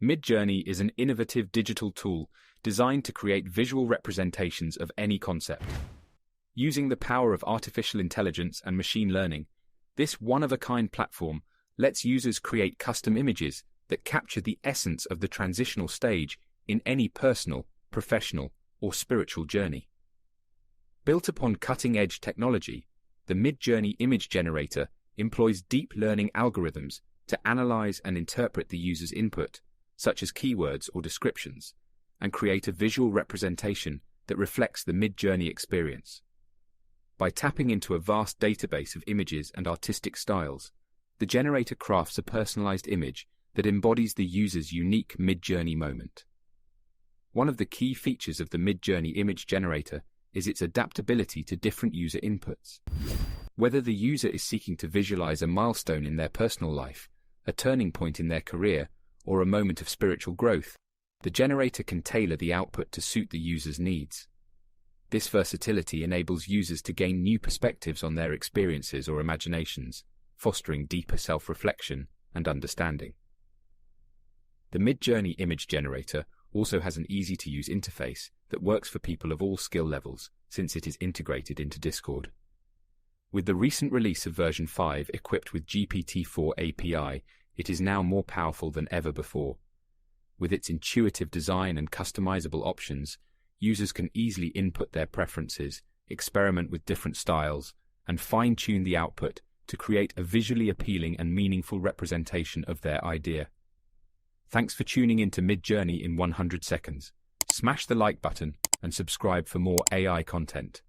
Midjourney is an innovative digital tool designed to create visual representations of any concept. Using the power of artificial intelligence and machine learning, this one-of-a-kind platform lets users create custom images that capture the essence of the transitional stage in any personal, professional, or spiritual journey. Built upon cutting-edge technology, the Midjourney image generator employs deep learning algorithms to analyze and interpret the user's input, such as keywords or descriptions, and create a visual representation that reflects the Midjourney experience. By tapping into a vast database of images and artistic styles, the generator crafts a personalized image that embodies the user's unique Midjourney moment. One of the key features of the Midjourney image generator is its adaptability to different user inputs. Whether the user is seeking to visualize a milestone in their personal life, a turning point in their career, or a moment of spiritual growth, the generator can tailor the output to suit the user's needs. This versatility enables users to gain new perspectives on their experiences or imaginations, fostering deeper self-reflection and understanding. The Midjourney image generator also has an easy-to-use interface that works for people of all skill levels, since it is integrated into Discord. With the recent release of version 5 equipped with GPT-4 API, it is now more powerful than ever before. With its intuitive design and customizable options, users can easily input their preferences, experiment with different styles, and fine-tune the output to create a visually appealing and meaningful representation of their idea. Thanks for tuning into Midjourney in 100 seconds. Smash the like button and subscribe for more AI content.